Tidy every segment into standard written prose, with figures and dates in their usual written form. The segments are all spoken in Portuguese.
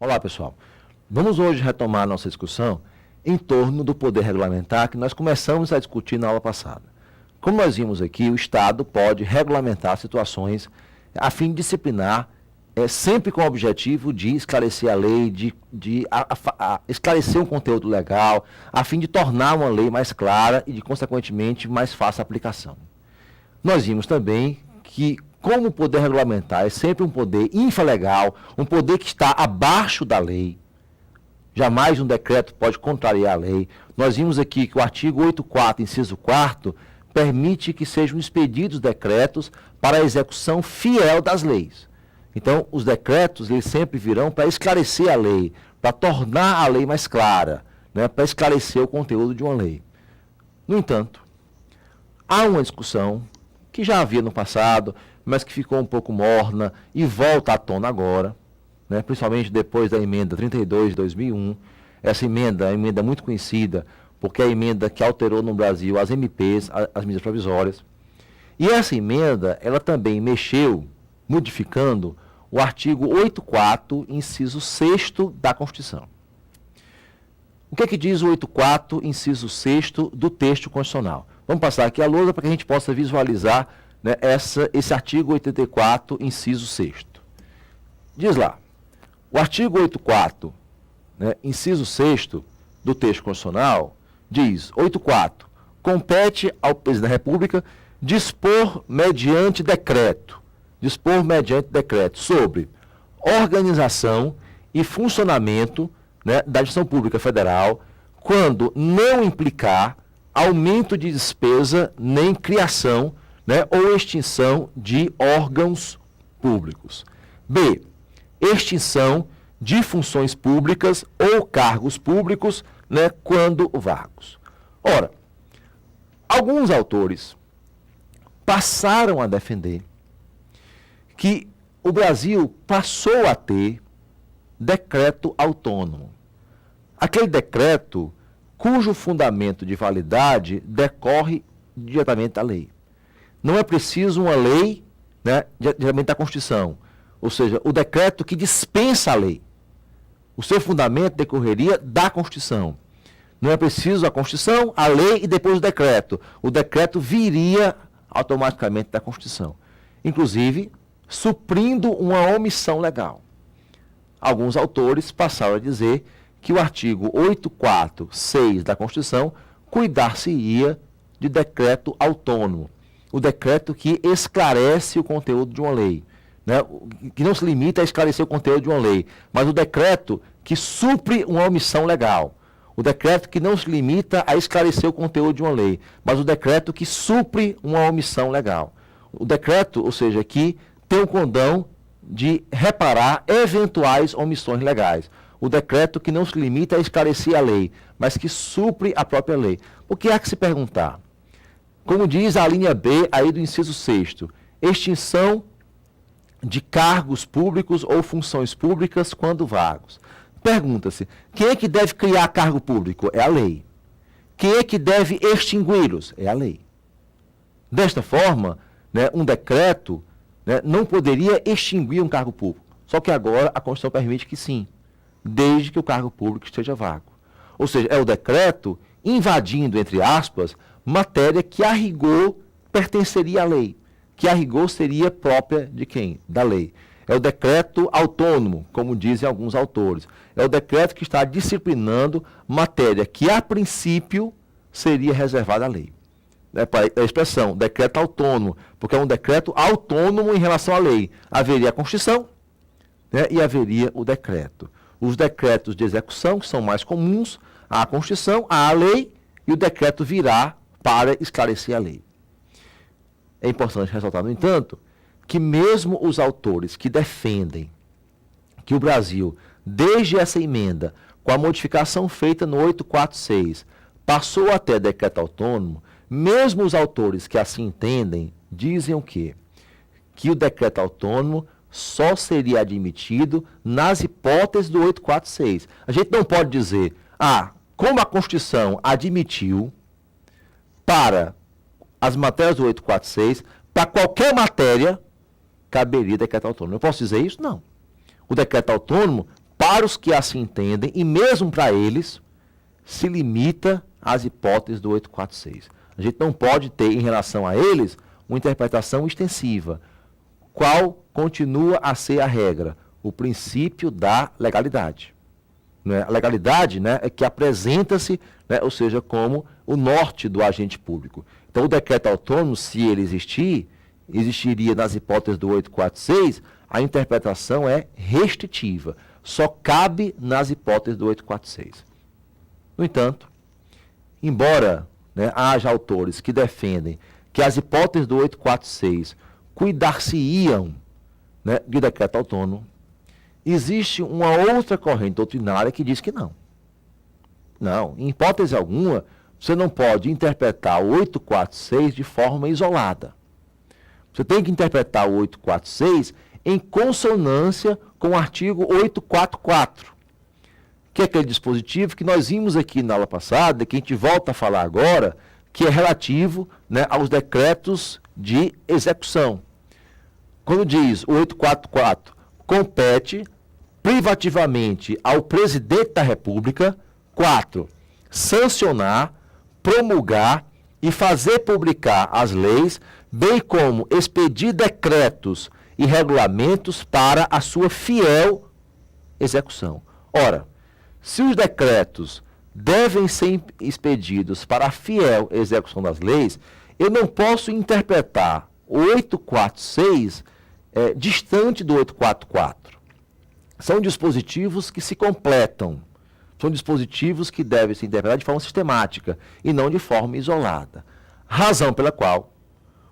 Olá, pessoal. Vamos hoje retomar nossa discussão em torno do poder regulamentar que nós começamos a discutir na aula passada. Como nós vimos aqui, o Estado pode regulamentar situações a fim de disciplinar, sempre com o objetivo de esclarecer a lei, de esclarecer um conteúdo legal, a fim de tornar uma lei mais clara e, consequentemente, mais fácil a aplicação. Nós vimos também que, como o poder regulamentar é sempre um poder infralegal, um poder que está abaixo da lei, jamais um decreto pode contrariar a lei. Nós vimos aqui que o artigo 84, inciso 4º, permite que sejam expedidos decretos para a execução fiel das leis. Então, os decretos eles sempre virão para esclarecer a lei, para tornar a lei mais clara, né, para esclarecer o conteúdo de uma lei. No entanto, há uma discussão que já havia no passado, mas que ficou um pouco morna e volta à tona agora, né, principalmente depois da emenda 32 de 2001. Essa emenda é uma emenda muito conhecida, porque é a emenda que alterou no Brasil as MPs, as medidas provisórias. E essa emenda, ela também mexeu, modificando o artigo 84, inciso 6º da Constituição. O que é que diz o 84, inciso 6º do texto constitucional? Vamos passar aqui a lousa para que a gente possa visualizar, né, esse artigo 84, inciso 6º. Diz lá, o artigo 84, né, inciso 6º do texto constitucional, diz, 84, compete ao presidente da República dispor mediante decreto sobre organização e funcionamento, né, da gestão pública federal, quando não implicar aumento de despesa nem criação, né, ou extinção de órgãos públicos. B. Extinção de funções públicas ou cargos públicos, né, quando vagos. Ora, alguns autores passaram a defender que o Brasil passou a ter decreto autônomo. Aquele decreto cujo fundamento de validade decorre diretamente da lei. Não é preciso uma lei, né, diretamente da Constituição, ou seja, o decreto que dispensa a lei. O seu fundamento decorreria da Constituição. Não é preciso a Constituição, a lei e depois o decreto. O decreto viria automaticamente da Constituição. Inclusive, suprindo uma omissão legal. Alguns autores passaram a dizer que o artigo 84(6) da Constituição cuidar-se-ia de decreto autônomo. O decreto que esclarece o conteúdo de uma lei, né? Que não se limita a esclarecer o conteúdo de uma lei, mas o decreto que supre uma omissão legal. O decreto que não se limita a esclarecer o conteúdo de uma lei, mas o decreto que supre uma omissão legal. O decreto, ou seja, que tem o condão de reparar eventuais omissões legais. O decreto que não se limita a esclarecer a lei, mas que supre a própria lei. O que há que se perguntar? Como diz a linha B aí do inciso 6º, extinção de cargos públicos ou funções públicas quando vagos. Pergunta-se, quem é que deve criar cargo público? É a lei. Quem é que deve extingui-los? É a lei. Desta forma, né, um decreto, né, não poderia extinguir um cargo público. Só que agora a Constituição permite que sim, desde que o cargo público esteja vago. Ou seja, é o decreto invadindo, entre aspas, matéria que a rigor pertenceria à lei, que a rigor seria própria de quem? Da lei. É o decreto autônomo, como dizem alguns autores. É o decreto que está disciplinando matéria que, a princípio, seria reservada à lei. A expressão decreto autônomo, porque é um decreto autônomo em relação à lei. Haveria a Constituição, né, e haveria o decreto. Os decretos de execução, que são mais comuns, há a Constituição, há a lei, e o decreto virá para esclarecer a lei. É importante ressaltar, no entanto, que mesmo os autores que defendem que o Brasil, desde essa emenda, com a modificação feita no 846, passou até decreto autônomo, mesmo os autores que assim entendem, dizem o quê? Que o decreto autônomo só seria admitido nas hipóteses do 846. A gente não pode dizer, como a Constituição admitiu para as matérias do 846, para qualquer matéria, caberia decreto autônomo. Eu posso dizer isso? Não. O decreto autônomo para os que assim entendem, e mesmo para eles, se limita às hipóteses do 846. A gente não pode ter, em relação a eles, uma interpretação extensiva. Qual continua a ser a regra? O princípio da legalidade. Né? A legalidade, né, é que apresenta-se, né, ou seja, como o norte do agente público. Então, o decreto autônomo, se ele existir, existiria nas hipóteses do 846, a interpretação é restritiva. Só cabe nas hipóteses do 846. No entanto, embora, né, haja autores que defendem que as hipóteses do 846 cuidar-se-iam, né, de decreto autônomo, existe uma outra corrente doutrinária que diz que não. Não, em hipótese alguma, você não pode interpretar o 846 de forma isolada. Você tem que interpretar o 846 em consonância com o artigo 844, que é aquele dispositivo que nós vimos aqui na aula passada, que a gente volta a falar agora, que é relativo, né, aos decretos de execução. Quando diz o 844, compete privativamente ao presidente da República, 4, sancionar, promulgar e fazer publicar as leis, bem como expedir decretos e regulamentos para a sua fiel execução. Ora, se os decretos devem ser expedidos para a fiel execução das leis, eu não posso interpretar o 846 distante do 844. São dispositivos que se completam. São dispositivos que devem ser interpretados de forma sistemática e não de forma isolada. Razão pela qual,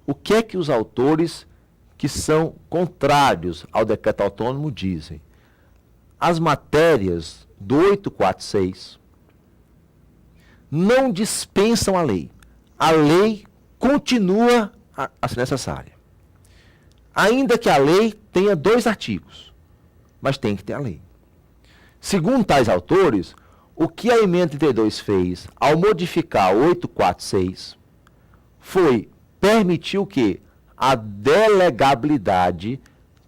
o que é que os autores que são contrários ao decreto autônomo dizem? As matérias do 846 não dispensam a lei. A lei continua a ser necessária. Ainda que a lei tenha 2 artigos, mas tem que ter a lei. Segundo tais autores, o que a emenda 32 fez ao modificar o 846 foi permitir o quê? A delegabilidade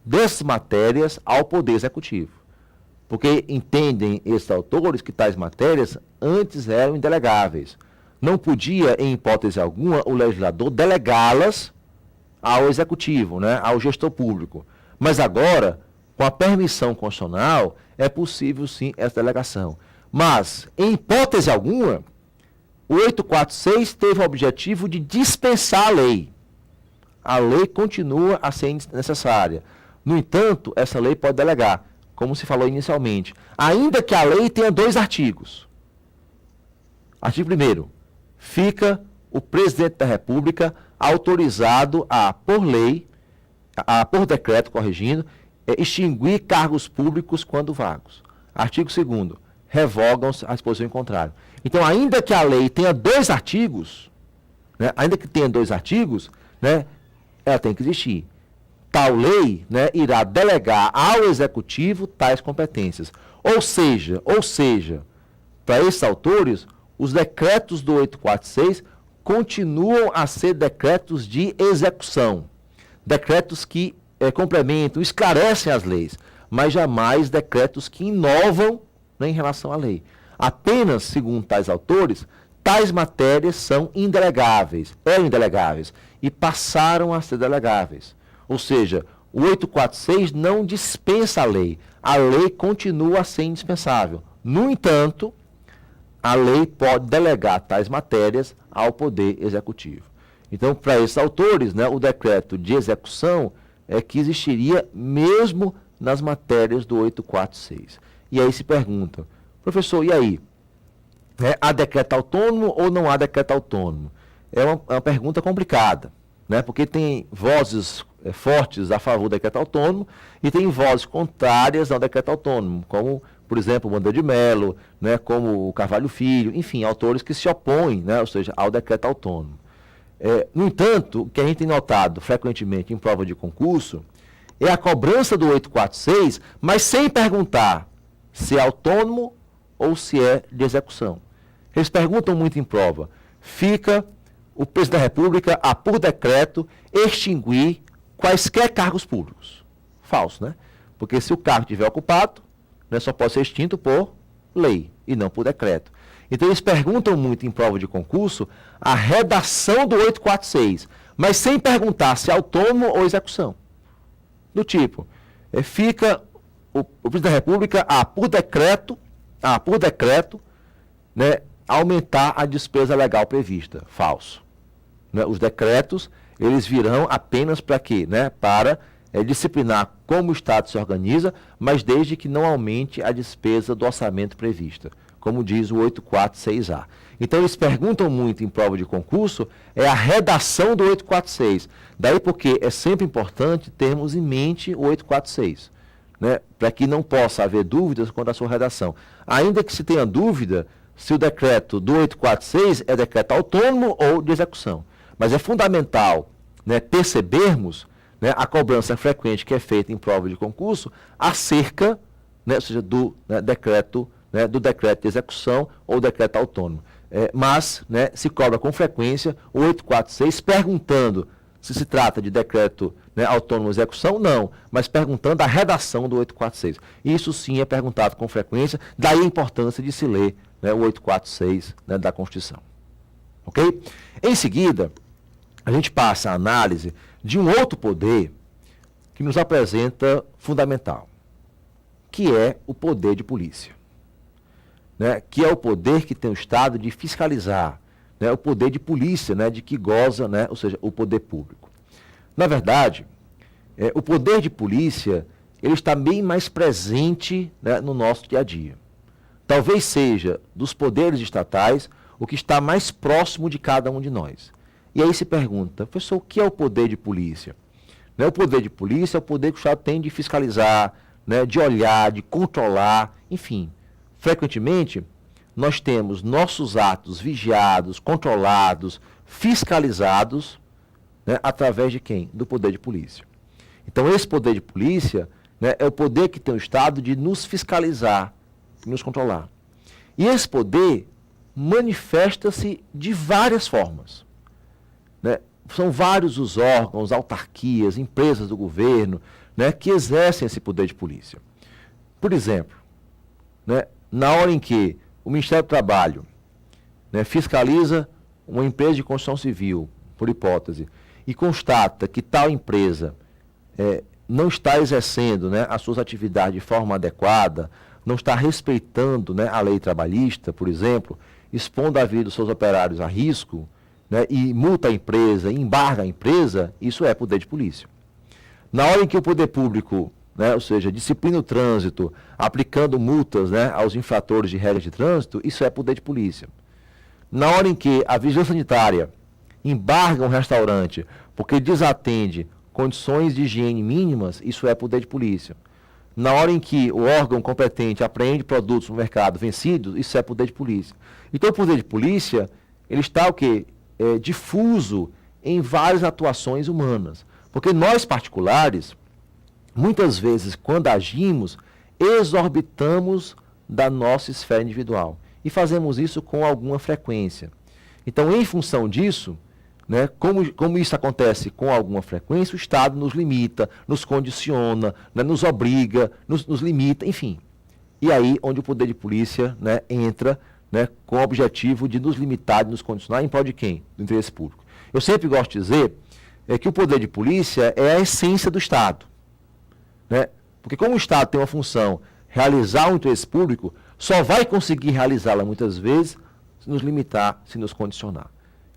dessas matérias ao Poder Executivo. Porque entendem esses autores que tais matérias antes eram indelegáveis. Não podia, em hipótese alguma, o legislador delegá-las ao Executivo, né, ao gestor público. Mas agora, com a permissão constitucional, é possível sim essa delegação. Mas, em hipótese alguma, o 846 teve o objetivo de dispensar a lei. A lei continua a ser necessária. No entanto, essa lei pode delegar, como se falou inicialmente, ainda que a lei tenha 2 artigos. Artigo 1º, fica o presidente da República autorizado a, por lei, por decreto, corrigindo, extinguir cargos públicos quando vagos. Artigo 2º, revogam-se a disposição em contrário. Então, ainda que a lei tenha 2 artigos, né, né, ela tem que existir. Tal lei, né, irá delegar ao Executivo tais competências. Ou seja, para esses autores, os decretos do 846 continuam a ser decretos de execução. Decretos que complementam, esclarecem as leis, mas jamais decretos que inovam, né, em relação à lei. Apenas, segundo tais autores, tais matérias são eram indelegáveis, e passaram a ser delegáveis. Ou seja, o 846 não dispensa a lei continua a ser indispensável. No entanto, a lei pode delegar tais matérias ao Poder Executivo. Então, para esses autores, né, o decreto de execução é que existiria mesmo nas matérias do 846. E aí se pergunta, professor, e aí? Há decreto autônomo ou não há decreto autônomo? É uma pergunta complicada, né, porque tem vozes fortes a favor do decreto autônomo e tem vozes contrárias ao decreto autônomo, como, por exemplo, o Bandeira de Mello, né, como o Carvalho Filho, enfim, autores que se opõem, né, ou seja, ao decreto autônomo. No entanto, o que a gente tem notado frequentemente em prova de concurso é a cobrança do 846, mas sem perguntar se é autônomo ou se é de execução. Eles perguntam muito em prova, fica o presidente da República a, por decreto, extinguir quaisquer cargos públicos. Falso, né? Porque se o cargo estiver ocupado, né, só pode ser extinto por lei e não por decreto. Então eles perguntam muito em prova de concurso a redação do 846, mas sem perguntar se é autônomo ou execução. Do tipo, fica o presidente da República, por decreto, né, aumentar a despesa legal prevista. Falso. Né? Os decretos, eles virão apenas para quê? Né? Para disciplinar como o Estado se organiza, mas desde que não aumente a despesa do orçamento prevista, como diz o 846A. Então, eles perguntam muito em prova de concurso, a redação do 846. Daí porque é sempre importante termos em mente o 846, né? Para que não possa haver dúvidas quanto à sua redação. Ainda que se tenha dúvida se o decreto do 846 é decreto autônomo ou de execução. Mas é fundamental, né, percebermos, né, a cobrança frequente que é feita em prova de concurso acerca, né, ou seja, do decreto de execução ou decreto autônomo. Mas, né, se cobra com frequência o 846 perguntando se trata de decreto, né, autônomo ou execução, não, mas perguntando a redação do 846. Isso sim é perguntado com frequência, daí a importância de se ler, né, o 846, né, da Constituição. Ok? Em seguida, a gente passa a análise de um outro poder que nos apresenta fundamental, que é o poder de polícia. Né, que é o poder que tem o Estado de fiscalizar, né, o poder de polícia, né, de que goza, né, ou seja, o poder público. Na verdade, o poder de polícia ele está bem mais presente, né, no nosso dia a dia. Talvez seja dos poderes estatais o que está mais próximo de cada um de nós. E aí se pergunta, professor, o que é o poder de polícia? Né, o poder de polícia é o poder que o Estado tem de fiscalizar, né, de olhar, de controlar, enfim. Frequentemente, nós temos nossos atos vigiados, controlados, fiscalizados, né, através de quem? Do poder de polícia. Então, esse poder de polícia, né, é o poder que tem o Estado de nos fiscalizar, de nos controlar. E esse poder manifesta-se de várias formas. Né? São vários os órgãos, autarquias, empresas do governo, né, que exercem esse poder de polícia. Por exemplo, né, na hora em que o Ministério do Trabalho, né, fiscaliza uma empresa de construção civil, por hipótese, e constata que tal empresa não está exercendo, né, as suas atividades de forma adequada, não está respeitando, né, a lei trabalhista, por exemplo, expondo a vida dos seus operários a risco, né, e multa a empresa, embarga a empresa, isso é poder de polícia. Na hora em que o poder público, né, ou seja, disciplina o trânsito, aplicando multas, né, aos infratores de regras de trânsito, isso é poder de polícia. Na hora em que a vigilância sanitária embarga um restaurante porque desatende condições de higiene mínimas, isso é poder de polícia. Na hora em que o órgão competente apreende produtos no mercado vencidos, isso é poder de polícia. Então o poder de polícia, ele está o quê? Difuso em várias atuações humanas. Porque nós particulares, muitas vezes, quando agimos, exorbitamos da nossa esfera individual. E fazemos isso com alguma frequência. Então, em função disso, né, como isso acontece com alguma frequência, o Estado nos limita, nos condiciona, né, nos obriga, nos limita, enfim. E aí, onde o poder de polícia, né, entra, né, com o objetivo de nos limitar, de nos condicionar, em prol de quem? Do interesse público. Eu sempre gosto de dizer que o poder de polícia é a essência do Estado. Né? Porque como o Estado tem uma função, realizar o interesse público, só vai conseguir realizá-la muitas vezes se nos limitar, se nos condicionar.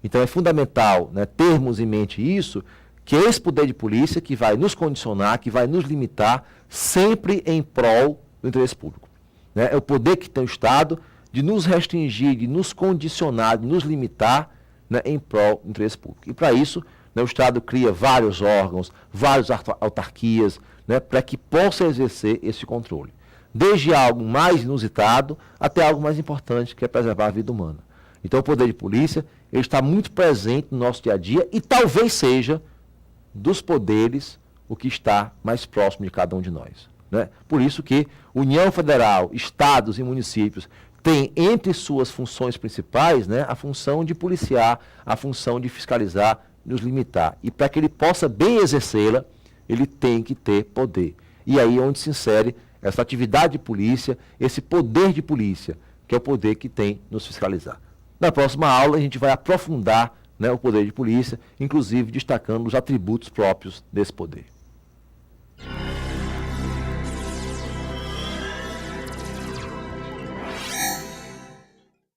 Então é fundamental, né, termos em mente isso, que é esse poder de polícia que vai nos condicionar, que vai nos limitar, sempre em prol do interesse público. Né? É o poder que tem o Estado de nos restringir, de nos condicionar, de nos limitar, né, em prol do interesse público. E para isso, né, o Estado cria vários órgãos, várias autarquias, né, para que possa exercer esse controle. Desde algo mais inusitado até algo mais importante, que é preservar a vida humana. Então o poder de polícia ele está muito presente no nosso dia a dia e talvez seja dos poderes o que está mais próximo de cada um de nós. Né? Por isso que União Federal, Estados e municípios têm entre suas funções principais, né, a função de policiar, a função de fiscalizar, nos limitar. E para que ele possa bem exercê-la, ele tem que ter poder. E aí é onde se insere essa atividade de polícia, esse poder de polícia, que é o poder que tem nos fiscalizar. Na próxima aula a gente vai aprofundar, né, o poder de polícia, inclusive destacando os atributos próprios desse poder.